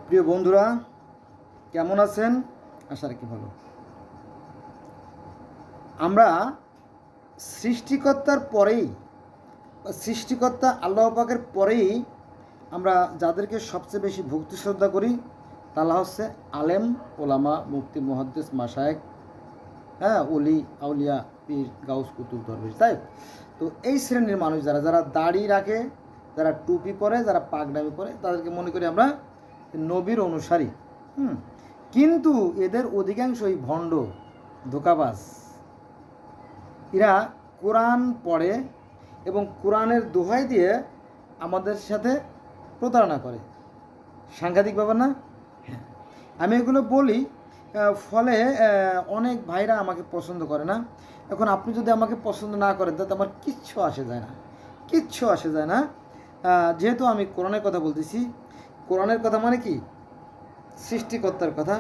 প্রিয় বন্ধুরা, কেমন আছেন? আশা রাখি ভালো। আমরা সৃষ্টিকর্তার পরেই, সৃষ্টিকর্তা আল্লাহ পাকের পরেই আমরা যাদেরকে সবচেয়ে বেশি ভক্তি শ্রদ্ধা করি তারা হচ্ছে আলেম, ওলামা, মুফতি, মুহাদ্দিস, মাশায়েখ, অলি, আউলিয়া, পীর, গাউস, কুতুব, দরবেশ। তাই তো এই শ্রেণীর মানুষ যারা যারা দাড়ি রাখে, যারা টুপি পরে, যারা পাগড়ামি পরে, তাদেরকে মনে করি আমরা নবীর অনুসারী। কিন্তু এদের অধিকাংশই ভণ্ড, ধোঁকাবাজ। এরা কোরআন পড়ে এবং কোরআনের দোহাই দিয়ে আমাদের সাথে প্রতারণা করে। সাংঘাতিক ব্যাপার না? হ্যাঁ, আমি এগুলো বলি, ফলে অনেক ভাইরা আমাকে পছন্দ করে না। এখন আপনি যদি আমাকে পছন্দ না করেন তাতে আমার কিচ্ছু আসে যায় না, কিচ্ছু আসে যায় না। যেহেতু আমি কোরআনের কথা বলতেছি, কোরআনের কথা মানে কি? সৃষ্টিকর্তার কথা।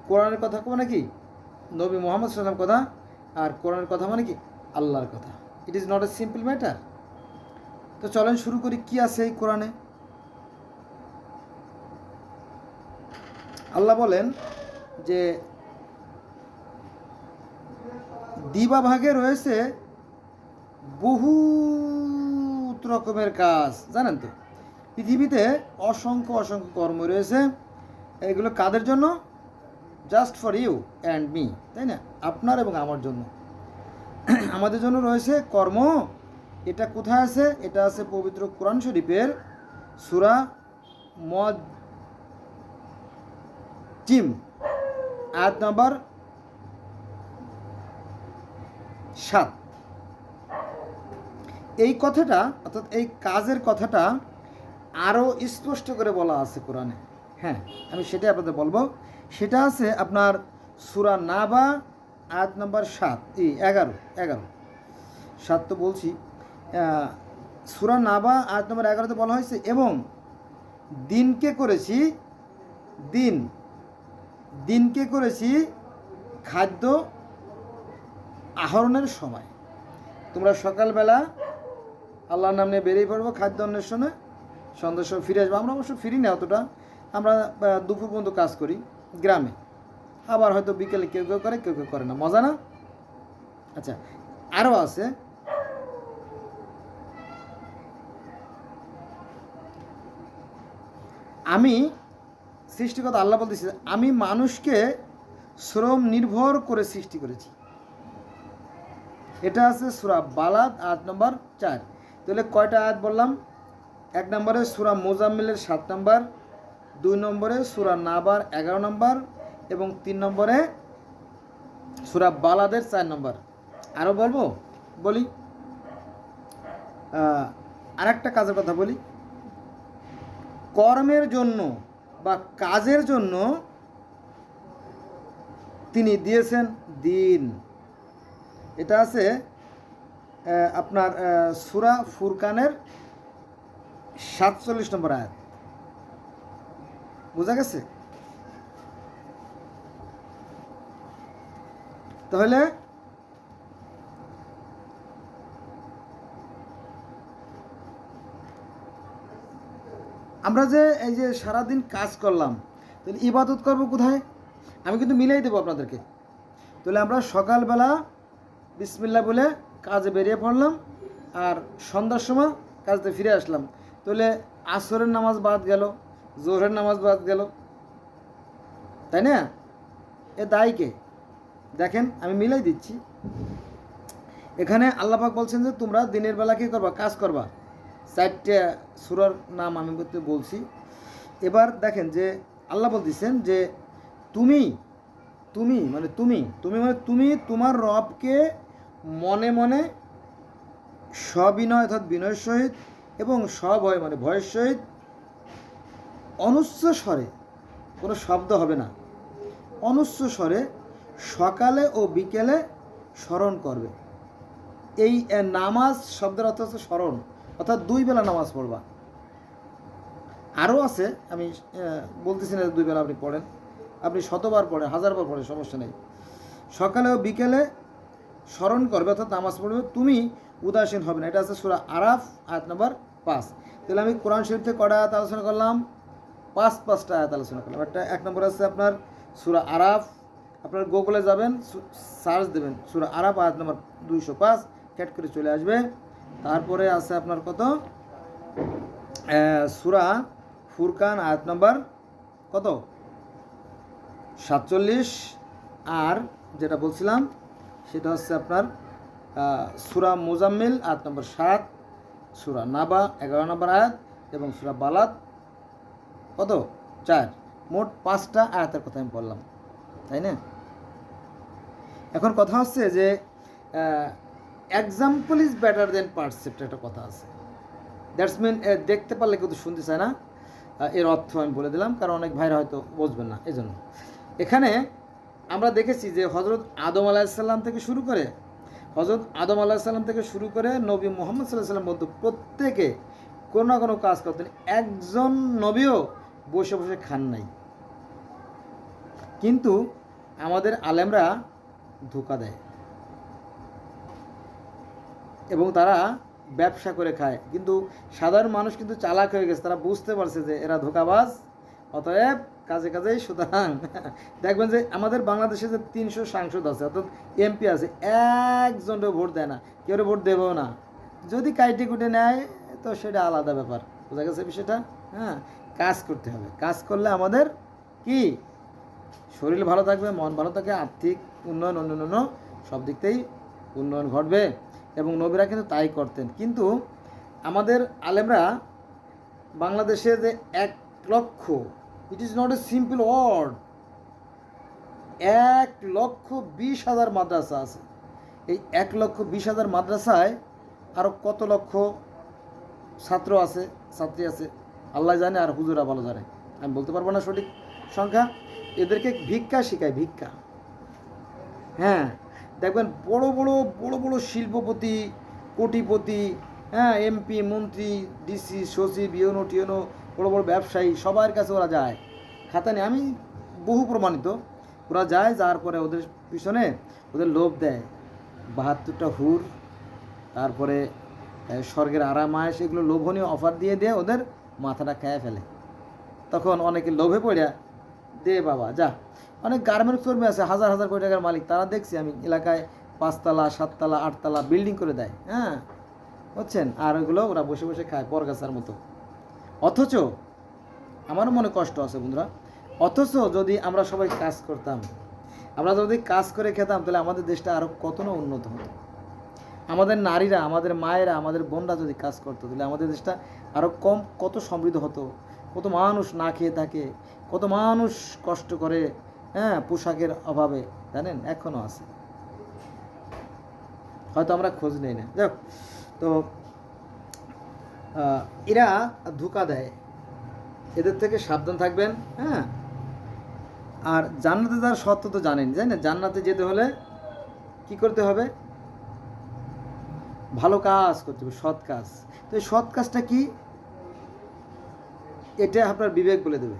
কোরআনের কথা মানে কি? নবী মুহাম্মদ সাল্লাল্লাহু আলাইহি ওয়াসাল্লাম কথা। আর কোরআনের কথা মানে কি? আল্লাহর কথা। ইট is not a simple matter. তো চলেন শুরু করি, কি আছে এই কোরআনে। আল্লাহ বলেন যে দিবাভাগে রয়েছে বহুত রকমের কাজ। জানেন তো, পৃথিবীতে অসংখ্য অসংখ্য কর্ম রয়েছে। এগুলো কাদের জন্য? Just for you and me, তাই না? আপনার এবং আমার জন্য, আমাদের জন্য রয়েছে কর্ম। এটা কোথায় আছে? এটা আছে পবিত্র কোরআন শরীফের সূরা মুজ্জিম আয়াত নাম্বার 7। এই কথাটা, অর্থাৎ এই কাজের কথাটা আরও স্পষ্ট করে বলা আছে কোরআনে। হ্যাঁ, আমি সেটাই আপনাদের বলবো। সেটা আছে আপনার সূরা নাবা আয়াত নাম্বার 11 7 তো বলছি। সূরা নাবা আয়াত নম্বর 11-তে বলা হয়েছে, এবং দিনকে করেছি খাদ্য আহরণের সময়। তোমরা সকালবেলা আল্লাহর নাম নিয়ে বেরিয়ে পড়বো খাদ্য অন্বেষণে, সন্ধ্যার সময় ফিরে আসবো। আমরা অবশ্য ফিরি না অতটা, আমরা দুপুর পর্যন্ত কাজ করি গ্রামে, আবার হয়তো বিকেলে কেউ কেউ করে, কেউ কেউ করে না। মজা না? আচ্ছা, আরও আছে, আমি সৃষ্টিকর্তা আল্লাহ বলতেছি, আমি মানুষকে শ্রম নির্ভর করে সৃষ্টি করেছি। এটা আছে সূরা বালাদ আয়াত নম্বর 4। তাহলে কয়টা আয়াত বললাম? 1 নম্বরে সূরা মুজাম্মিলের 7 নম্বর, 2 নম্বরে সূরা নাবার 11 নম্বর, এবং 3 নম্বরে সূরা বালাদের 4 নম্বর। আরও বলি, আর একটা কাজের কথা বলি। কর্মের জন্য বা কাজের জন্য তিনি দিয়েছেন দিন। এটা আছে আপনার সূরা ফুরকানের 47 নম্বর আয়াত। বোঝা গেছে? তাহলে আমরা যে এই যে সারাদিন কাজ করলাম, তাহলে ইবাদত করবো কোথায়? আমি কিন্তু মিলাই দেবো আপনাদেরকে। তাহলে আমরা সকালবেলা বিসমিল্লাহ বলে কাজে বেরিয়ে পড়লাম, আর সন্ধ্যার সময় কাজে ফিরে আসলাম। তাহলে আসরের নামাজ বাদ গেল, জোহরের নামাজ বাদ গেল, তাই না? এ দায়ী কে? দেখেন, আমি মিলাই দিচ্ছি। এখানে আল্লাহ পাক বলছেন যে তোমরা দিনের বেলা কী করবা? কাজ করবা। 4টে সূরার নাম আমি বলছি। এবার দেখেন যে আল্লাহ বলতেছেন যে তুমি তোমার রবকে মনে মনে সবিনয় অর্থাৎ বিনয়ের সহিত এবং সভয় মানে ভয়ের সহিত অনুচ্চ স্বরে, কোনো শব্দ হবে না, অনুচ্চ স্বরে সকালে ও বিকেলে স্মরণ করবে। এই নামাজ শব্দের অর্থ হচ্ছে স্মরণ, অর্থাৎ 2 বেলা নামাজ পড়বা। আরও আছে, আমি বলতেছি না 2 বেলা আপনি পড়েন, আপনি 100বার পড়েন, 1000বার পড়েন, সমস্যা নেই। সকালে ও বিকেলে স্মরণ করবে, অর্থাৎ নামাজ পড়বে, তুমি উদাসীন হবে না। এটা আছে সূরা আরাফ আয়াত নম্বর 5। তাহলে আমি কোরআন শরীফ থেকে কটা আয়াত আলোচনা করলাম? পাঁচটা আয়াত আলোচনা করলাম। একটা এক নম্বর আছে আপনার সূরা আরাফ, আপনার গুগলে যাবেন, সার্চ দেবেন সূরা আরাফ আয়াত নম্বর 205, ক্যাট করে চলে আসবে। তারপরে আছে আপনার কত, সূরা ফুরকান আয়াত নম্বর কত 47, আর যেটা বলছিলাম সেটা হচ্ছে আপনার সূরা মুজাম্মিল আয়াত নম্বর 7, সূরা নাবা 11 নম্বর আয়াত, এবং সূরা বালাদ কত 4। মোট 5টা আয়াতের কথা আমি বললাম, তাই না? এখন কথা হচ্ছে যে example is better then percept, একটা কথা আছে। দ্যাটস মিন দেখতে পারলে কিন্তু শুনতে চায় না, এর অর্থ আমি বলে দিলাম, কারণ অনেক ভাইরা হয়তো বুঝবেন না, এই জন্য। এখানে আমরা দেখেছি যে হজরত আদম আলাইসাল্লাম থেকে শুরু করে নবী মুহাম্মদ সাল্লাল্লাহু আলাইহি ওয়াসাল্লাম বলতো প্রত্যেকে কোনো না কোনো কাজ করতেন, একজন নবীও বসে বসে খান নাই। কিন্তু আমাদের আলেমরা ধোঁকা দেয় এবং তারা ব্যবসা করে খায়, কিন্তু সাধারণ মানুষ কিন্তু চালাক হয়ে গেছে, তারা বুঝতে পারছে যে এরা ধোঁকাবাজ, অতএব কাজে কাজেই। সুতরাং দেখবেন যে আমাদের বাংলাদেশে যে 300 সাংসদ আছে, অর্থাৎ এমপি আছে, একজনও ভোট দেয় না, কেউ ভোট দেবেও না। যদি কাইটে কুটে নেয় তো সেটা আলাদা ব্যাপার, বোঝা গেছে বিষয়টা। হ্যাঁ, কাজ করতে হবে, কাজ করলে আমাদের কি শরীর ভালো থাকবে, মন ভালো থাকে, আর্থিক উন্নয়ন, অন্যান্য সব দিক থেকেই উন্নয়ন ঘটবে। এবং নবীরা কিন্তু তাই করতেন। কিন্তু আমাদের আলেমরা বাংলাদেশে যে 1 lakh, it is not a simple word, 1,20,000 মাদ্রাসা আছে। এই 1,20,000 মাদ্রাসায় আরও কত লক্ষ ছাত্র আছে, ছাত্রী আছে, আল্লাহ জানে, আর হুজুরা ভালো জানে, আমি বলতে পারবো না সঠিক সংখ্যা। এদেরকে ভিক্ষা শেখায়, ভিক্ষা। হ্যাঁ, দেখবেন বড় বড় শিল্পপতি, কোটিপতি, হ্যাঁ, এমপি, মন্ত্রী, ডিসি, সচিব, ইউনো টিউনো, বড় বড় ব্যবসায়ী, সবার কাছে ওরা যায়, খাতা নিয়ে। আমি বহু প্রমাণিত, ওরা যায়, যাওয়ার পরে ওদের পিছনে ওদের লোভ দেয় 72টা হুর, তারপরে স্বর্গের আরামায়, সেগুলো লোভনীয় অফার দিয়ে ওদের মাথাটা খেয়ে ফেলে। তখন অনেকে লোভে পড়িয়া দে বাবা যা। অনেক গার্মেন্টস কর্মী আছে, হাজার হাজার কোটি টাকার মালিক, তারা দেখছি আমি এলাকায় 5 তলা 7 তলা 8 তলা বিল্ডিং করে দেয়। হ্যাঁ, বুঝছেন, আর ওইগুলো ওরা বসে বসে খায় বরগাছার মতো। অথচ আমারও মনে কষ্ট আছে বন্ধুরা, অথচ যদি আমরা সবাই কাজ করতাম, আমরা যদি কাজ করে খেতাম, তাহলে আমাদের দেশটা আরও কত না উন্নত হতো। আমাদের নারীরা, আমাদের মায়েরা, আমাদের বোনরা যদি কাজ করতো, তাহলে আমাদের দেশটা আরও কত সমৃদ্ধ হতো। কত মানুষ না খেয়ে থাকে, কত মানুষ কষ্ট করে, হ্যাঁ, পোশাকের অভাবে, জানেন, এখনও আছে, হয়তো আমরা খোঁজ নেই না। যাক, তো এরা ধোঁকা দেয়, এদের থেকে সাবধান থাকবেন। হ্যাঁ, আর জান্নাতে যাওয়ার সত্য তো জানেন, তাই না? জান্নাতে যেতে হলে কি করতে হবে? ভালো কাজ করতে হবে, সৎ কাজ। তো এই সৎ কাজটা কি, এটা আপনার বিবেক বলে দেবে।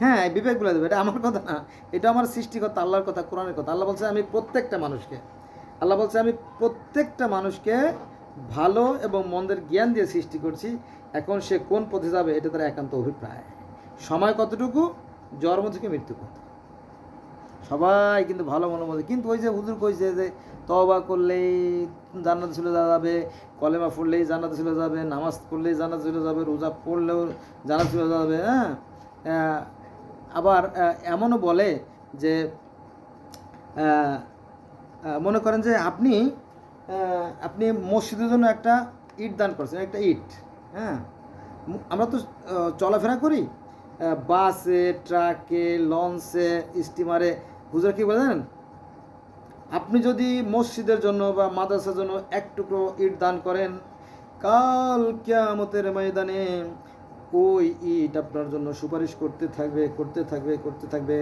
হ্যাঁ, বিবেক বলে দেবে, এটা আমার কথা না, এটা আমার সৃষ্টিকর্তা আল্লাহর কথা, কোরআনের কথা। আল্লাহ বলছে আমি প্রত্যেকটা মানুষকে ভালো এবং মন্দের জ্ঞান দিয়ে সৃষ্টি করছি। এখন সে কোন পথে যাবে এটা তার একান্ত অভিপ্রায়। সময় কতটুকু, জন্ম থেকে মৃত্যু কত। সবাই কিন্তু ভালো মনের মধ্যে, কিন্তু ওই যে হুজুর কইছে যে তওবা করলেই জান্নাতে চলে যাবে, কলেমা পড়লেই জান্নাতে চলে যাবে, নামাজ পড়লেই জান্নাতে চলে যাবে, রোজা পড়লেও জান্নাতে চলে যাবে। হ্যাঁ, আবার এমনও বলে যে মনে করেন যে আপনি মসজিদের জন্য একটা ইট দান করছেন, একটা ইট। হ্যাঁ, আমরা তো চলাফেরা করি বাসে, ট্রাকে, লঞ্চে, স্টিমারে। হুজুর কি বলেন, আপনি যদি মসজিদের জন্য বা মাদ্রাসার জন্য এক টুকরো ইট দান করেন, কাল কিয়ামতের ময়দানে ওই ইট আপনার জন্য সুপারিশ করতে থাকবে।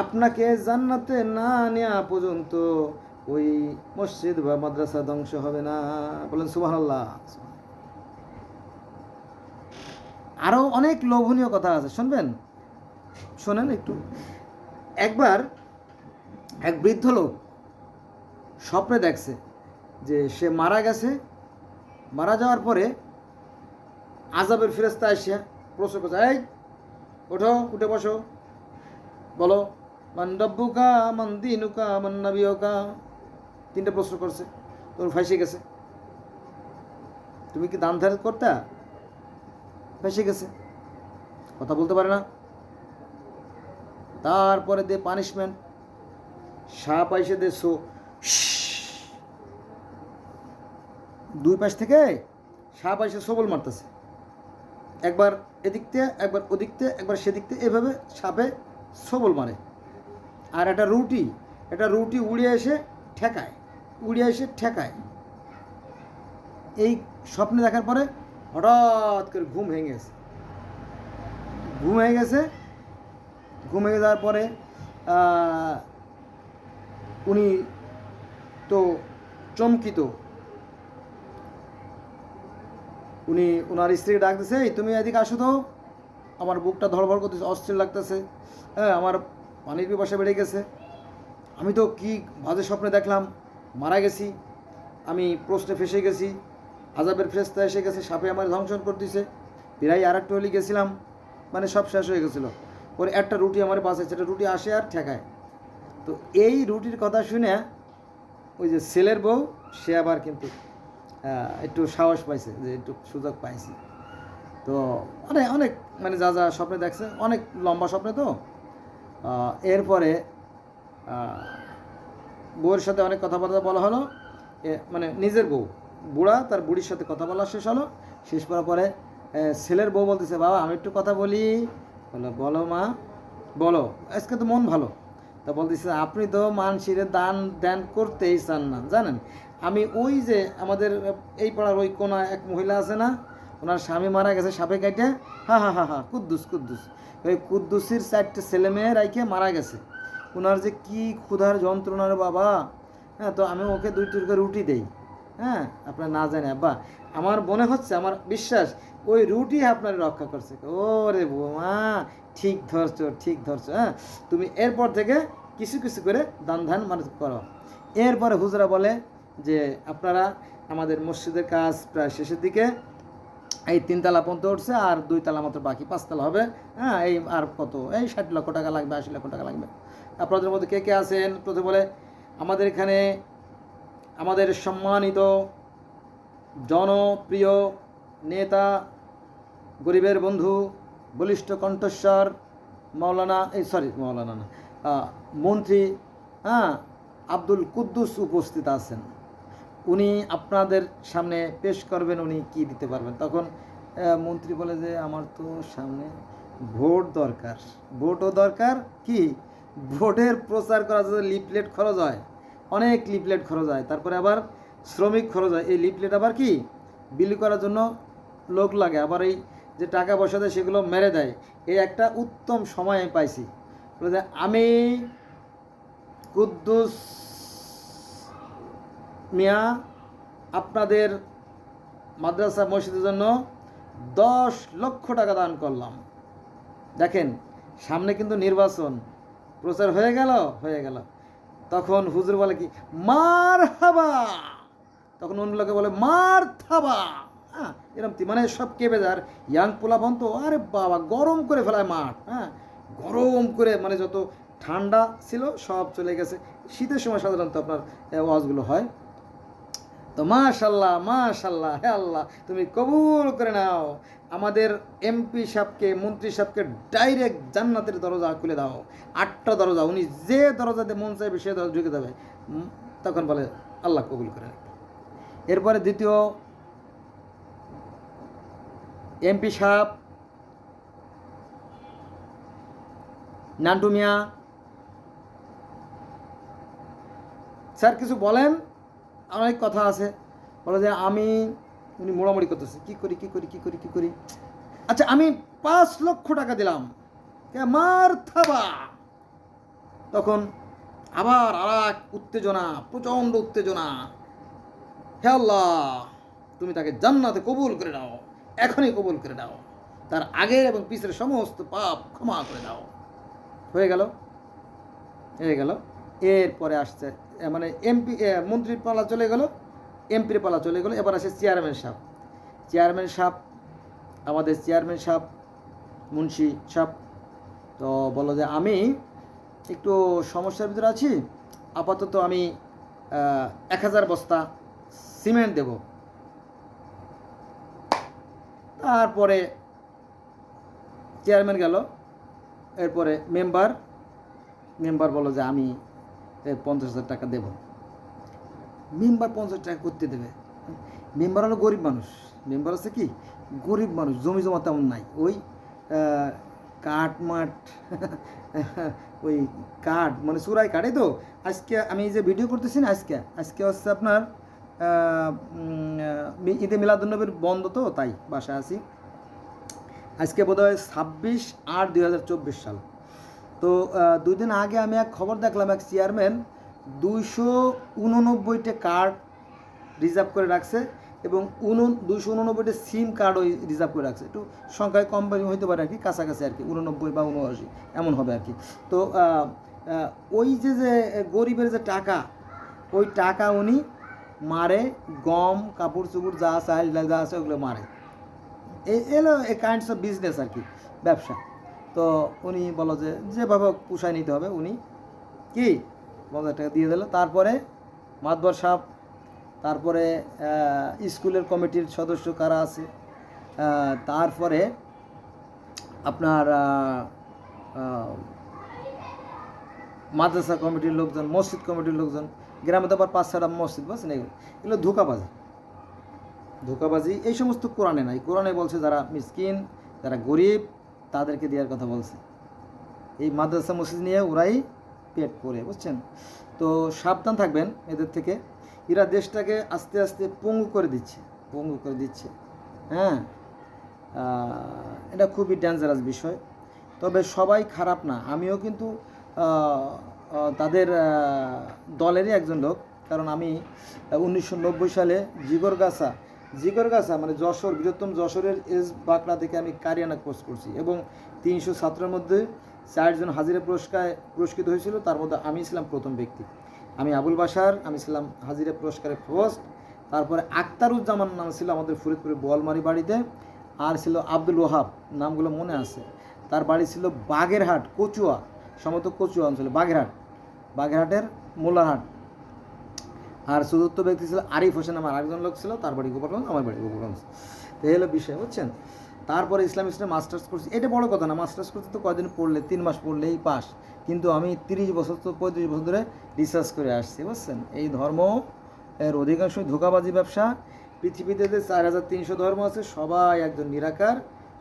আপনাকে জান্নাতে না নেওয়া পর্যন্ত ওই মসজিদ বা মাদ্রাসা ধ্বংস হবে না। বলেন সুবহানাল্লাহ। আরও অনেক লোভনীয় কথা আছে, শোনেন একটু। একবার এক বৃদ্ধ লোক স্বপ্নে দেখছে যে সে মারা গেছে, মারা যাওয়ার পরে আযাবের ফেরেশতা আসিয়া প্রশ্ন করছে, এই ওঠো, উঠে বসো, বলো মান রব্বুকা মান দীনুকা মান নাবিয়ুকা। 3টে প্রশ্ন করছে, তোর ফাঁসে গেছে। তুমি কি দান ধার করতা? ফাঁসে গেছে, কথা বলতে পারে না। তারপরে দে পানিশমেন্ট, সাপ আইসে দে দুই পাশ থেকে সাপ আইসে সবল মারতেছে, একবার এদিক থেকে একবার ওদিক থেকে একবার সেদিক থেকে, এভাবে সাপে সবল মারে। আর একটা রুটি উড়িয়ে এসে ঠেকায়। এই স্বপ্নে দেখার পরে হঠাৎ করে ঘুম ভেঙে গেছে। ঘুম ভেঙে যাওয়ার পরে উনি তো চমকিত। উনি ওনার স্ত্রীকে ডাক দিছে, তুমি এদিকে আসো তো, আমার বুকটা ধড়ফড় করতেছে, অস্থির লাগতেছে, হ্যাঁ আমার পানির পিপাসা বেড়ে গেছে, আমি তো কি বাজে স্বপ্নে দেখলাম, মারা গেছি, আমি প্রশ্নে ফেসে গেছি, আযাবের ফেরেশতা এসে গেছে, সাপে আমার ধ্বংসন করে দিছে, প্রায় আর একটা হলি গেছিলাম, মানে সব শেষ হয়ে গেছিলো। পরে একটা রুটি আমার বাঁচাইছে, একটা রুটি আসে আর ঠেকায়। তো এই রুটির কথা শুনে ওই যে ছেলের বউ, সে আবার কিন্তু একটু সাহস পাইছে, যে একটু সুযোগ পাইছি। তো অনেক মানে যা স্বপ্নে দেখছে, অনেক লম্বা স্বপ্নে। তো এরপরে বউয়ের সাথে অনেক কথাবার্তা বলা হলো, মানে নিজের বউ, বুড়া তার বুড়ির সাথে কথা বলা শেষ করার পরে ছেলের বউ বলতেছে, বাবা আমি একটু কথা বলি। বলো মা, বলো, আজকে তো মন ভালো। তা বলতেছে, আপনি তো মানুষের দান করতেই চান না, জানেন। আমি ওই যে আমাদের এই পাড়ার ওই কোনা এক মহিলা আছে না, ওনার স্বামী মারা গেছে সাপে কাটে, হা কুদ্দুস ওই কুদ্দুসির 4টে ছেলে মেয়ে রাইখে মারা গেছে। ওনার যে কি ক্ষুধার যন্ত্রণার বাবা, হ্যাঁ। তো আমি ওকে 2 টুকরো রুটি দেই, হ্যাঁ, আপনার না জানে আব্বা, আমার মনে হচ্ছে, আমার বিশ্বাস ওই রুটি আপনার রক্ষা করছে। ও রে বৌমা, ঠিক ধরছো, হ্যাঁ। তুমি এরপর থেকে কিছু করে দান মানে করো। এরপরে হুজরা বলে যে আপনারা, আমাদের মসজিদের কাজ প্রায় শেষের দিকে, এই 3 তালা পর্যন্ত উঠছে, আর 2 তালা মাত্র বাকি, 5 তালা হবে, হ্যাঁ। এই আর কত, এই 60 লক্ষ টাকা লাগবে, 80 লক্ষ টাকা লাগবে। আপনাদের মধ্যে কে আছেন? প্রথমে বলে, আমাদের এখানে আমাদের সম্মানিত জনপ্রিয় নেতা, গরিবের বন্ধু, বলিষ্ঠ কণ্ঠস্বর মৌলানা না, মন্ত্রী, হ্যাঁ, আব্দুল কুদ্দুস উপস্থিত আছেন। উনি আপনাদের সামনে পেশ করবেন, উনি কি দিতে পারবেন। তখন মন্ত্রী বলে যে, আমার তো সামনে ভোটও দরকার, কি ভোটের প্রচার করার জন্য লিফলেট খরচ হয়, অনেক লিফলেট খরচ হয়, তারপরে আবার শ্রমিক খরচ হয়, এই লিফলেট আবার কি বিলি করার জন্য লোক লাগে, আবার এই যে টাকা পয়সা দেয় সেগুলো মেরে দেয়। এই একটা উত্তম সময় আমি পাইছি, বলে আমি কুদ্দুস মিয়া আপনাদের মাদ্রাসা মসজিদের জন্য 10 লক্ষ টাকা দান করলাম। দেখেন, সামনে কিন্তু নির্বাচন, প্রচার হয়ে গেল। তখন হুজুর বলে কি, মার হাবা। তখন অন্য লোকে বলে মার থাবা, হ্যাঁ, এরকম মানে সব কেঁপে যায়। আর ইয়াং পোলাপন তো, আরে বাবা, গরম করে ফেলায় মাঠ, হ্যাঁ, গরম করে, মানে যত ঠান্ডা ছিল সব চলে গেছে। শীতের সময় সাধারণত আপনার ওয়াজগুলো হয়। তো মাশাল্লাহ, হে আল্লাহ, তুমি কবুল করে নাও, আমাদের এমপি সাহেবকে, মন্ত্রী সাহেবকে ডাইরেক্ট জান্নাতের দরজা খুলে দাও। 8টা দরজা, উনি যে দরজাতে মন চাইবে সে দরজা ঢুকে যাবে। তখন বলে আল্লাহ কবুল করে। এরপরে দ্বিতীয় এমপি সাহেব নান্টু মিয়া, স্যার কিছু বলেন, অনেক কথা আছে। বলে যে উনি মোড়ামুড়ি করতেছে, কি করি। আচ্ছা, আমি 5 লক্ষ টাকা দিলাম, মার থাবা। তখন আবার আর এক উত্তেজনা, প্রচণ্ড উত্তেজনা, হে আল্লাহ, তুমি তাকে জান্নাতে কবুল করে দাও, এখনই কবুল করে দাও, তার আগের এবং পিছের সমস্ত পাপ ক্ষমা করে দাও। হয়ে গেল। এরপরে আসছে, মানে এমপি, মন্ত্রীর পালা চলে গেল, এমপির পালা চলে গেল। এবার আসে চেয়ারম্যান সাহেব। আমাদের চেয়ারম্যান সাহেব, মুন্সি সাহেব, তো বললো যে আমি একটু সমস্যার ভিতরে আছি, আপাতত আমি 1000 বস্তা সিমেন্ট দেব। তারপরে চেয়ারম্যান গেল, এরপরে মেম্বার বললো যে আমি 50,000 টাকা দেব। মেম্বার 50 টাকা করতে দেবে? মেম্বার হলো গরিব মানুষ, মেম্বার হচ্ছে কি গরিব মানুষ, জমি জমা তেমন নাই, ওই কাঠ মাঠ ওই কাঠ মানে চূড়াই কাটে। তো আজকে আমি যে ভিডিও করতেছি না, আজকে হচ্ছে আপনার ঈদে মিলাদুন্নবীর বন্ধ, তো তাই বাসায় আছি। আজকে বোধহয় 26/8/2024 সাল। তো 2 দিন আগে আমি এক খবর দেখলাম, এক চেয়ারম্যান 289টা কার্ড রিজার্ভ করে রাখছে এবং 289টা সিম কার্ড ওই রিজার্ভ করে রাখছে। একটু সংখ্যায় কম হইতে পারে আর কি, কাছাকাছি আর কি, 89 বা 79 এমন হবে আর কি। তো ওই যে গরিবের যে টাকা, ওই টাকা উনি মারে, গম কাপড় চুপড় যা চাল যা আছে ওগুলো মারে। এলো এ কাইন্ডস অফ বিজনেস আর কি, ব্যবসা। তো উনি বলো যে যেভাবে পুষায় নিতে হবে, উনি কি 50 টাকা দিয়ে দিল। তারপরে মাতবর সাহেব, তারপরে স্কুলের কমিটির সদস্য কারা আছে, তারপরে আপনার মাদ্রাসা কমিটির লোকজন, মসজিদ কমিটির লোকজন, গ্রামে তো আবার 5-6টা মসজিদ, বুঝছেন, এগুলো ধোকাবাজি। এই সমস্ত কোরআনে নাই। কোরআনে বলছে যারা মিসকিন, যারা গরিব, তাদেরকে দেওয়ার কথা বলছে। এই মাদ্রাসা মসজিদ নিয়ে ওরাই পেট পড়ে, বুঝছেন। তো সাবধান থাকবেন এদের থেকে। এরা দেশটাকে আস্তে আস্তে পঙ্গু করে দিচ্ছে। হ্যাঁ, এটা খুবই ডেঞ্জারাস বিষয়। তবে সবাই খারাপ না, আমিও কিন্তু তাদের দলেরই একজন লোক। কারণ আমি 1990 সালে জিগরগাছা মানে যশোর, বৃহত্তম যশোরের এস বাকড়া থেকে আমি কারিয়ানা কোর্স করছি এবং 300 ছাত্রের মধ্যে 4 জন হাজিরা পুরস্কৃত হয়েছিল। তার মধ্যে আমি ছিলাম প্রথম ব্যক্তি। আমি আবুল বাশার, আমি ছিলাম হাজিরা পুরস্কারে ফার্স্ট। তারপরে আক্তারুজ্জামান নাম ছিল আমাদের ফরিদপুরে বোয়ালমারি বাড়িতে, আর ছিল আব্দুল ওহাব, নামগুলো মনে আছে। তার বাড়ি ছিল বাগেরহাট, কচুয়া, সম্ভবত কচুয়া অঞ্চলে, বাগেরহাটের মোল্লারহাট। আর চতুর্থ ব্যক্তি ছিল আরিফ হোসেন, আমার আরেকজন লোক ছিল, তার বাড়ি গোপালগঞ্জ, আমার বাড়ি গোপালগঞ্জ। তো এই হলো বিষয়, বুঝছেন। তারপরে ইসলামিক মাস্টার্স করছি। এটা বড় কথা না, মাস্টার্স করতে তো কয়দিন পড়লে, 3 মাস পড়লেই পাস। কিন্তু আমি 35 বছর ধরে রিসার্চ করে আসছি, বুঝছেন। এই ধর্ম এর অধিকাংশই ধোঁকাবাজি ব্যবসা। পৃথিবীতে যে 4300 ধর্ম আছে, সবাই একজন নিরাকার,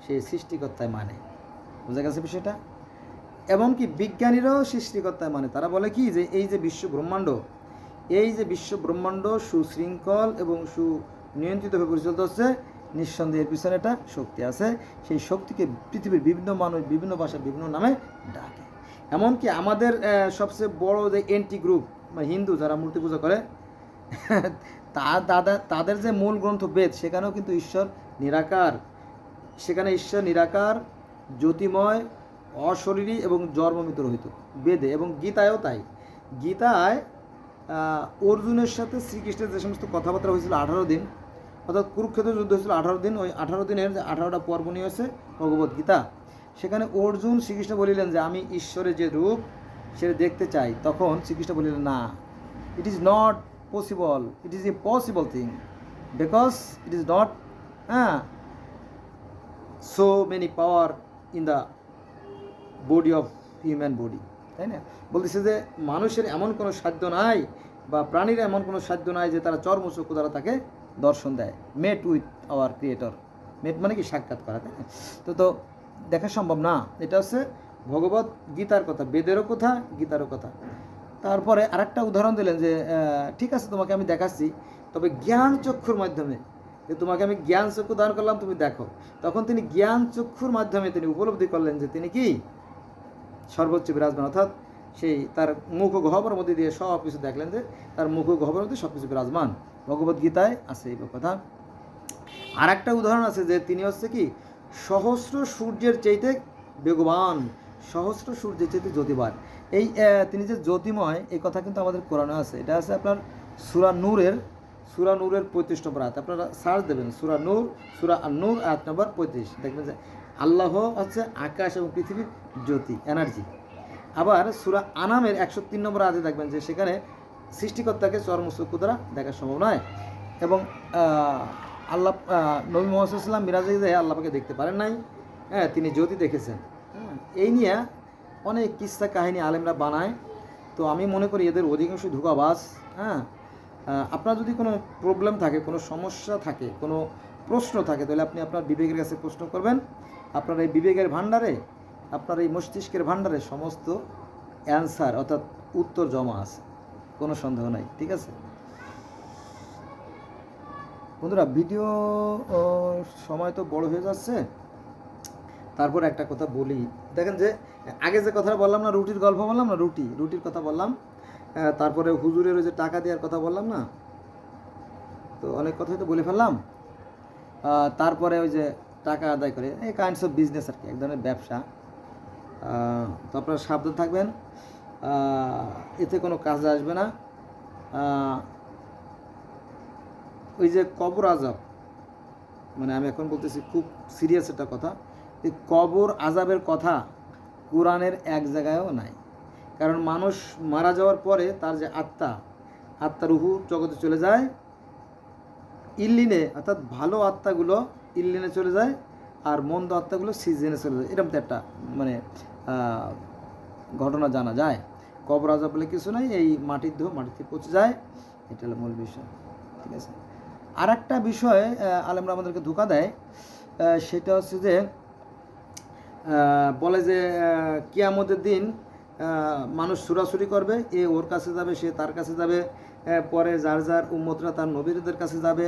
সেই সৃষ্টিকর্তায় মানে। বুঝা গেছে বিষয়টা? এমনকি বিজ্ঞানীরাও সৃষ্টিকর্তায় মানে। তারা বলে কি যে এই যে বিশ্ব ব্রহ্মাণ্ড সুশৃঙ্খল এবং সুনিয়ন্ত্রিতভাবে পরিচালিত হচ্ছে, নিঃসন্দেহে এর পিছনে একটা শক্তি আছে। সেই শক্তিকে পৃথিবীর বিভিন্ন মানুষ বিভিন্ন ভাষায় বিভিন্ন নামে ডাকে। এমনকি আমাদের সবচেয়ে বড় যে এন্টি গ্রুপ বা হিন্দু যারা মূর্তি পূজা করে, তাদের যে মূল গ্রন্থ বেদ, সেখানেও কিন্তু ঈশ্বর নিরাকার, জ্যোতিময়, অশরীরী এবং জন্মমৃত রহিত বেদে, এবং গীতায়ও তাই। গীতায় অর্জুনের সাথে শ্রীকৃষ্ণের যে সমস্ত কথাবার্তা হয়েছিল 18 দিন, অর্থাৎ কুরুক্ষেত্র যুদ্ধ হয়েছিল 18 দিন, ওই 18 দিনের যে 18টা পর্ব নিয়ে হয়েছে ভগবদ্গীতা। সেখানে অর্জুন শ্রীকৃষ্ণ বলিলেন যে আমি ঈশ্বরের যে রূপ সেটা দেখতে চাই। তখন শ্রীকৃষ্ণ বলিলেন না, ইট is not possible, it is a possible thing, because it is not so many power in the body of human body, তাই না? বলতেছে যে মানুষের এমন কোনো সাধ্য নাই বা প্রাণীর এমন কোনো সাধ্য নাই যে তারা চর্মচক্ষু দ্বারা তাকে দর্শন দেয়। মেট উইথ আওয়ার ক্রিয়েটর, মেট মানে কি সাক্ষাৎ করা, তাই না? তো দেখা সম্ভব না। এটা হচ্ছে ভগবত গীতার কথা, বেদেরও কথা, গীতারও কথা। তারপরে আরেকটা উদাহরণ দিলেন যে ঠিক আছে তোমাকে আমি দেখাচ্ছি, তবে জ্ঞান চক্ষুর মাধ্যমে, যে তোমাকে আমি জ্ঞান চক্ষু দান করলাম, তুমি দেখো। তখন তিনি জ্ঞান চক্ষুর মাধ্যমে তিনি উপলব্ধি করলেন যে তিনি কি সর্বোচ্চ বিরাজমান, অর্থাৎ সেই তার মুখ ও গহ্বরের মধ্যে দিয়ে সব কিছু দেখলেন যে তার মুখ ও গহ্বরের মধ্যে সব কিছু বিরাজমান। ভগবদ্গীতায় আছে এই কথা। আর একটা উদাহরণ আছে যে তিনি হচ্ছে কি সহস্র সূর্যের চাইতে বেগবান, সহস্র সূর্যের চাইতে জ্যোতিবান। এই তিনি যে জ্যোতিময়, এই কথা কিন্তু আমাদের কোরআনে আছে। এটা আছে আপনার সূরা নূরের সূরা নূরের 35 নম্বর আয়াত, আপনারা সার্চ দেবেন সূরা নূর, সূরা আন-নূর আয়াত নম্বর 35, দেখবেন যে আল্লাহ হচ্ছে আকাশ এবং পৃথিবীর জ্যোতি, এনার্জি। আবার সূরা আনামের 103 নম্বর আয়াতে দেখবেন যে সেখানে সৃষ্টিকর্তাকে চর্মচক্ষু দ্বারা দেখা সম্ভব নয়, এবং আল্লাহ নবী মুহাম্মদ সাল্লাল্লাহু আলাইহি ওয়াসাল্লাম মিরাজে যেয়ে আল্লাহকে দেখতে পারেন নাই, হ্যাঁ, তিনি জ্যোতি দেখেছেন। এই নিয়ে অনেক কিস্সা কাহিনী আলেমরা বানায়। তো আমি মনে করি এদের অধিকাংশ ধোঁকাবাজ। হ্যাঁ, আপনার যদি কোনো প্রবলেম থাকে, কোনো সমস্যা থাকে, কোনো প্রশ্ন থাকে, তাহলে আপনি আপনার বিবেকের কাছে প্রশ্ন করবেন। আপনার এই বিবেকের ভাণ্ডারে, আপনার এই মস্তিষ্কের ভাণ্ডারে সমস্ত অ্যান্সার অর্থাৎ উত্তর জমা আছে, কোনো সন্দেহ নাই। ঠিক আছে বন্ধুরা, ভিডিও সময় তো বড় হয়ে যাচ্ছে, তারপর একটা কথা বলি। দেখেন যে আগে যে কথাটা বললাম না, রুটির গল্প বললাম না, রুটির কথা বললাম, তারপরে হুজুরের ওই যে টাকা দেওয়ার কথা বললাম না, তো অনেক কথাই তো বলে ফেললাম। তারপরে ওই যে টাকা আদায় করে, এই কাইন্ডস অফ বিজনেস আর কি, এক ধরনের ব্যবসা। তো আপনারা সাবধান থাকবেন, এতে কোনো কাজে আসবে না। ওই যে কবর আজাব, মানে আমি এখন বলতেছি খুব সিরিয়াস একটা কথা, এই কবর আজাবের কথা কোরআনের এক জায়গায়ও নাই। কারণ মানুষ মারা যাওয়ার পরে তার যে আত্মা রুহু জগতে চলে যায় ইল্লিনে, অর্থাৎ ভালো আত্মাগুলো ইল্লিনে চলে যায় আর মন্দ আত্মাগুলো সিজনে চলে যায়। এরকম তো একটা মানে ঘটনা জানা যায়। কবর আজাব বলে কিছু নাই, এই মাটির দেহ মাটিতে পচে যায়, এটা হলো মূল বিষয়। ঠিক আছে, আর একটা বিষয় আলেমরা আমাদেরকে ধোঁকা দেয়, সেটা হচ্ছে যে বলে যে কিয়ামতের দিন মানুষ ছুরাছুরি করবে, এ ওর কাছে যাবে, সে তার কাছে যাবে, পরে যার যার উম্মতরা তার নবীদের কাছে যাবে,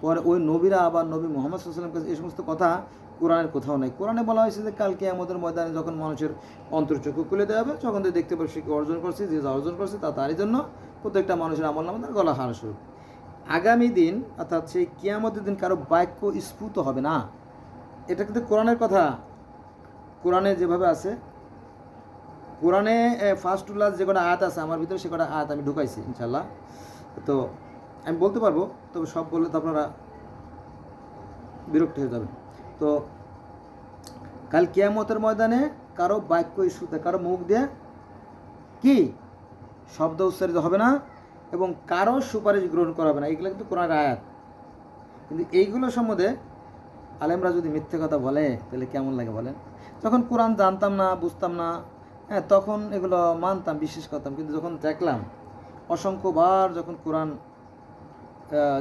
পরে ওই নবীরা আবার নবী মুহাম্মদ সাল্লাল্লাহু আলাইহি ওয়াসাল্লামের কাছে। এই সমস্ত কথা কোরআনের কোথাও নেই। কোরআনে বলা হয়েছে যে কাল কিয়ামতের ময়দানে যখন মানুষের অন্তর্চক্ষু খুলে দেওয়া হবে, যখন দেখতে পাবে সে কি অর্জন করছে, যে যা অর্জন করছে তা তারই জন্য, প্রত্যেকটা মানুষের আমলনামা তার গলা হার স্বরূপ। আগামী দিন অর্থাৎ সেই কিয়ামতের দিন কারো বাক্য স্ফুত হবে না, এটা কিন্তু কোরআনের কথা। কোরআনে যেভাবে আছে, কোরআনে ফার্স্ট টু লাস্ট যে কটা আয়াত আছে আমার ভিতরে, সে কটা আয়াত আমি ঢুকাইছি ইনশাল্লাহ। তো আমি বলতে পারবো, তবে সব বললে তো আপনারা বিরক্ত হয়ে যাবেন। তো কাল কিয়ামতের ময়দানে কারো বাক্য স্ফুত, কারো মুখ দিয়ে কি শব্দ উচ্চারিত হবে না, এবং কারো সুপারিশ গ্রহণ করা হবে না। এইগুলো কিন্তু কোরআনের আয়াত। কিন্তু এইগুলো সম্বন্ধে আলেমরা যদি মিথ্যে কথা বলে তাহলে কেমন লাগে বলেন? যখন কোরআন জানতাম না, বুঝতাম না, হ্যাঁ, তখন এগুলো মানতাম, বিশ্বাস করতাম। কিন্তু যখন দেখলাম অসংখ্যবার, যখন কোরআন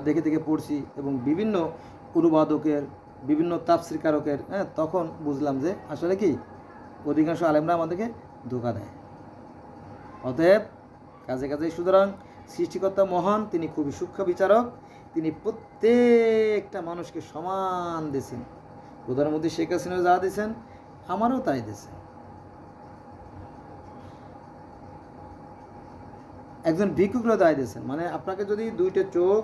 দেখে দেখে পড়ছি এবং বিভিন্ন অনুবাদকের, বিভিন্ন তাফসীরকারকের, হ্যাঁ, তখন বুঝলাম যে আসলে কি অধিকাংশ আলেমরা আমাদেরকে ধোঁকা দেয়। অতএব কাজে কাজে, সুতরাং সৃষ্টিকর্তা মহান, তিনি খুবই সূক্ষ্ম বিচারক, তিনি প্রত্যেকটা মানুষকে সমান দিয়েছেন। প্রধানমন্ত্রী শেখ হাসিনা যা দিয়েছেন, আমারও তাই দিয়েছেন। একজন ভিক্ষুকরা দায় দিয়েছেন, মানে আপনাকে যদি দুইটা চোখ,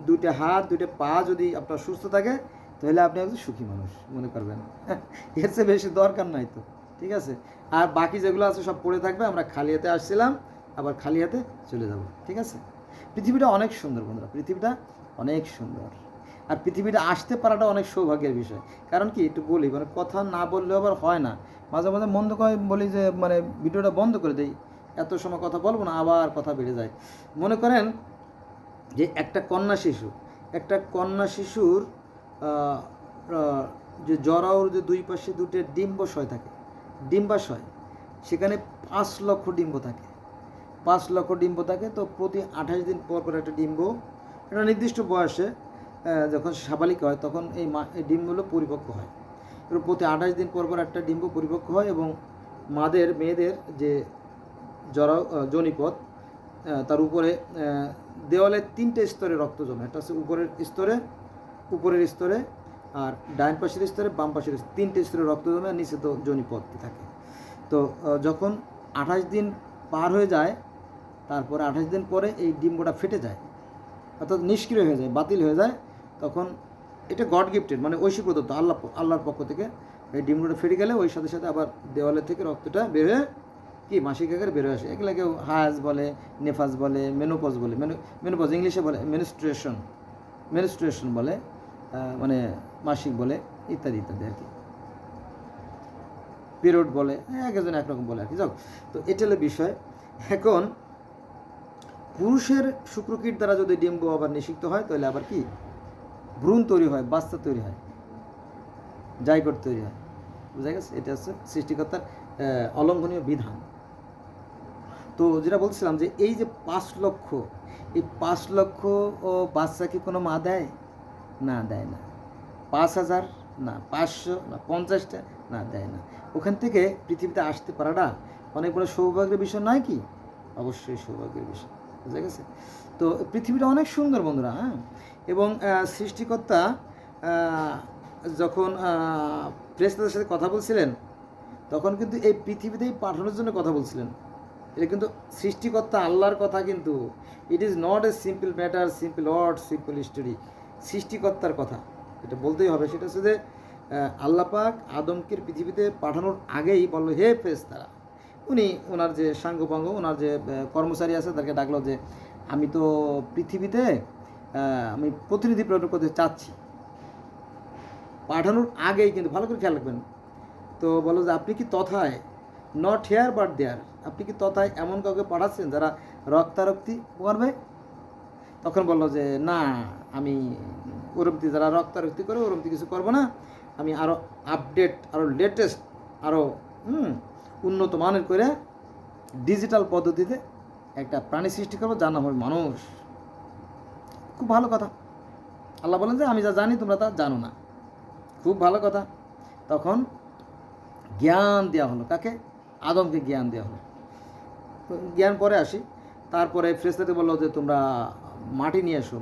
দুইটা হাত, দুইটা পা যদি আপনার সুস্থ থাকে, তাহলে আপনি একজন সুখী মানুষ মনে করবেন। এর চেয়ে বেশি দরকার নাই তো। ঠিক আছে, আর বাকি যেগুলো আছে সব পড়ে থাকবে। আমরা খালি হাতে আসছিলাম, আবার খালি হাতে চলে যাব। ঠিক আছে, পৃথিবীটা অনেক সুন্দর বন্ধুরা, পৃথিবীটা অনেক সুন্দর। আর পৃথিবীটা আসতে পারাটা অনেক সৌভাগ্যের বিষয়। কারণ কি, একটু বলি, মানে কথা না বললেও আবার হয় না, মাঝে মাঝে মন্দ করে বলি যে মানে ভিডিওটা বন্ধ করে দেই, এত সময় কথা বলবো না, আবার কথা বেড়ে যায়। মনে করেন যে একটা কন্যা শিশুর যে জরাউর যে দুই পাশে দুটো ডিম্বাশয় থাকে, সেখানে 5 লক্ষ ডিম্ব থাকে। 5 লক্ষ ডিম্ব থাকে। তো প্রতি 28 দিন পর পর একটা ডিম্ব, একটা নির্দিষ্ট বয়সে যখন সাবালিক হয়, তখন এই ডিম্বগুলো পরিপক্ক হয়। এবং প্রতি 28 দিন পর পর একটা ডিম্ব পরিপক্ক হয়, এবং মেয়েদের যে জনিপথ, তার উপরে দেওয়ালে 3টে স্তরে রক্ত জমে। একটা হচ্ছে উপরের স্তরে, আর ডাইন পাশের স্তরে, বাম পাশের 3টে স্তরে রক্ত জমে, আর নিচে তো জনিপথটি থাকে। তো যখন 28 দিন পার হয়ে যায়, তারপরে 28 দিন পরে এই ডিম্বটা ফেটে যায়, অর্থাৎ নিষ্ক্রিয় হয়ে যায়, বাতিল হয়ে যায়। তখন এটা গড গিফটেড, মানে ঐশী প্রদত্ত, আল্লাহর পক্ষ থেকে এই ডিম্বটা ফেটে গেলে ওই সাথে সাথে আবার দেওয়ালের থেকে রক্তটা বের হয়ে কি মাসিক আকারে বেরোয় আসে। এগুলো কেউ হায়াজ বলে, নেফাজ বলে, মেনোপজ বলে, মেনোপজ ইংলিশে বলে মেনস্ট্রুয়েশন বলে, মানে মাসিক বলে, ইত্যাদি ইত্যাদি আর কি, পিরিয়ড বলে, এক একজন একরকম বলে আর কি। যাক, তো এটা হলো বিষয়। এখন পুরুষের শুক্রকীট দ্বারা যদি ডিম্ব আবার নিষিক্ত হয়, তাহলে আবার কি ভ্রূণ তৈরি হয়, বাচ্চা তৈরি হয়, জাইগোট তৈরি হয়। বুঝা গেছে? এটা হচ্ছে সৃষ্টিকর্তার অলঙ্ঘনীয় বিধান। তো যেটা বলছিলাম যে এই যে 5 লক্ষ, এই 5 লক্ষ ও বাচ্চা কি কোনো মা দেয়? না, দেয় না। 5,000 না, 500 না, 50টা না, দেয় না। ওখান থেকে পৃথিবীতে আসতে পারাটা অনেক বড় সৌভাগ্যের বিষয় নয় কি? অবশ্যই সৌভাগ্যের বিষয়। বুঝা গেছে? তো পৃথিবীটা অনেক সুন্দর বন্ধুরা, হ্যাঁ। এবং সৃষ্টিকর্তা যখন ফেরেশতাদের সাথে কথা বলছিলেন, তখন কিন্তু এই পৃথিবীতেই পাঠানোর জন্য কথা বলছিলেন। এটা কিন্তু সৃষ্টিকর্তা আল্লাহর কথা, কিন্তু it is not a simple matter, simple word, simple story. সৃষ্টিকর্তার কথা এটা বলতেই হবে। সেটা হচ্ছে যে আল্লাহ পাক আদমকে পৃথিবীতে পাঠানোর আগেই বলল, হে ফেরেশতারা, উনি ওনার যে সাঙ্গপাঙ্গ, ওনার যে কর্মচারী আছে, তাদেরকে ডাকলো যে আমি তো পৃথিবীতে আমি প্রতিনিধি প্রেরণ করতে চাচ্ছি। পাঠানোর আগেই কিন্তু ভালো করে খেয়াল রাখবেন। তো বলো যে আপনি কি তথায়, নট হেয়ার বাট দেয়ার, আপনি কি তথায় এমন কাউকে পাঠাচ্ছেন যারা রক্তারক্তি করবে? তখন বললো যে না, আমি ওরমতি যারা রক্তারক্তি করে ওরমতি কিছু করবো না, আমি আরও আপডেট, আরও লেটেস্ট, আরও উন্নত মানের করে ডিজিটাল পদ্ধতিতে একটা প্রাণী সৃষ্টি করবো, যার নাম হবে মানুষ। খুব ভালো কথা। আল্লাহ বলেন যে আমি যা জানি তোমরা তা জানো না। খুব ভালো কথা। তখন জ্ঞান দেওয়া হলো কাকে? আদমকে জ্ঞান দেওয়া হলো। জ্ঞান পরে আসি। তারপরে ফেরেশতাদের বললো যে তোমরা মাটি নিয়ে এসো,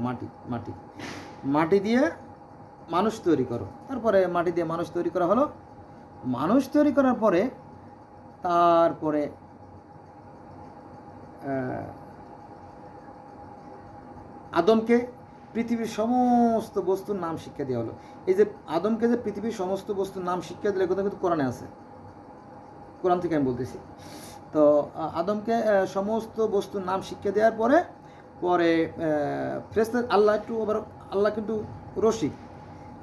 মাটি দিয়ে মানুষ তৈরি করো। তারপরে মাটি দিয়ে মানুষ তৈরি করা হলো। মানুষ তৈরি করার পরে তারপরে আদমকে পৃথিবীর সমস্ত বস্তুর নাম শিক্ষা দেওয়া হলো। এই যে আদমকে যে পৃথিবীর সমস্ত বস্তুর নাম শিক্ষা দিলে, কথা কিন্তু কোরআনে আছে, কোরআন থেকে আমি বলতেছি। তো আদমকে সমস্ত বস্তুর নাম শিক্ষা দেওয়ার পরে ফেরেশতা আল্লাহ একটু আবার, আল্লাহ কিন্তু রসিক,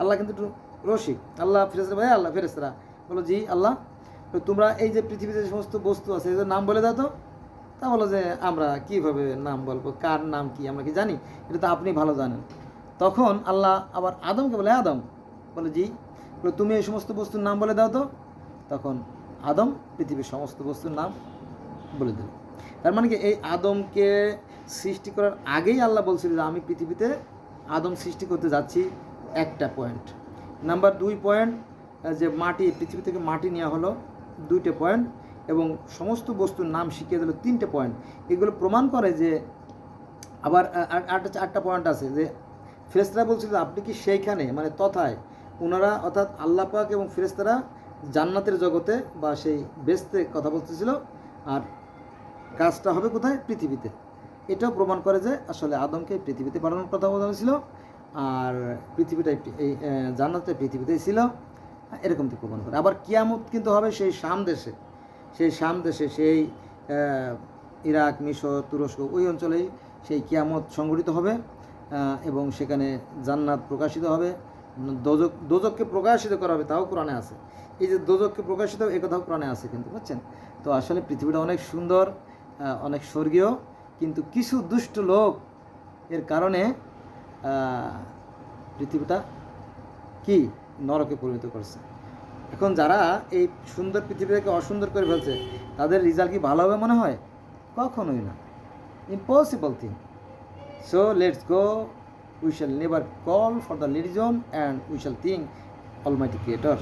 আল্লাহ ফেরেশতা আল্লাহ ফেরেশতারা বলো, জি আল্লাহ, তোমরা এই যে পৃথিবীতে যে সমস্ত বস্তু আছে এদের নাম বলে দাও তো। তা বলো যে আমরা কীভাবে নাম বলবো, কার নাম কি আমরা কি জানি? এটা তো আপনি ভালো জানেন। তখন আল্লাহ আবার আদমকে বলে, আদম বলে, জি, তুমি এই সমস্ত বস্তুর নাম বলে দাও তো। তখন আদম পৃথিবীর সমস্ত বস্তুর নাম বলে দিল। তার মানে কি, এই আদমকে সৃষ্টি করার আগেই আল্লাহ বলছিল যে আমি পৃথিবীতে আদম সৃষ্টি করতে যাচ্ছি। একটা পয়েন্ট। নাম্বার 2 পয়েন্ট, যে মাটি, পৃথিবী থেকে মাটি নেওয়া হলো, 2টে পয়েন্ট। এবং সমস্ত বস্তুর নাম শিখিয়ে দিল, 3টে পয়েন্ট। এগুলো প্রমাণ করে যে আবার 8টা পয়েন্ট আছে যে ফেরেশতারা বলছিল আপনি কি সেইখানে, মানে তথায় ওনারা অর্থাৎ আল্লাহ পাক এবং ফেরেশতারা জান্নাতের জগতে বা সেই বেস্তে কথা বলতেছিল, আর কাজটা হবে কোথায়? পৃথিবীতে। এটাও প্রমাণ করে যে আসলে আদমকে পৃথিবীতে পাঠানোর কথা বলা হয়েছিল, আর পৃথিবীটা এই জান্নাতটা পৃথিবীতেই ছিল, এরকম তো প্রমাণ করে। আবার কিয়ামত কিন্তু হবে সেই শাম দেশে, সেই ইরাক, মিশর, তুরস্ক, ওই অঞ্চলেই সেই কিয়ামত সংঘটিত হবে। এবং সেখানে জান্নাত প্রকাশিত হবে, দোজককে প্রকাশিত করা হবে, তাও কোরআনে আছে। এই যে দোজককে প্রকাশিত, এই কথাও কোরআনে আছে কিন্তু, বুঝছেন? তো আসলে পৃথিবীটা অনেক সুন্দর, অনেক স্বর্গীয়, কিন্তু কিছু দুষ্ট লোক এর কারণে পৃথিবীটা কি নরকে পরিণত করছে। এখন যারা এই সুন্দর পৃথিবীটাকে অসুন্দর করে ফেলছে, তাদের রেজাল্ট কি ভালো হবে মনে হয়? কখনোই না, impossible thing. So let's go, we shall never call for the religion and we shall think Almighty creator.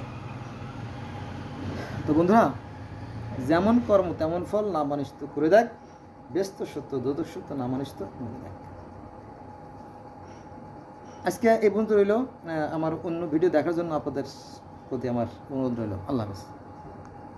তো বন্ধুরা, যেমন কর্ম তেমন ফল, না মানিস তো করে দেখ, ব্যস্ত সত্য দোদক সত্য, না মানিস তো মনে দেখ। আজকে এই পর্যন্ত রইল। আমার অন্য ভিডিও দেখার জন্য আপনাদের প্রতি আমার অনুরোধ রইল। আল্লাহ হাফেজ।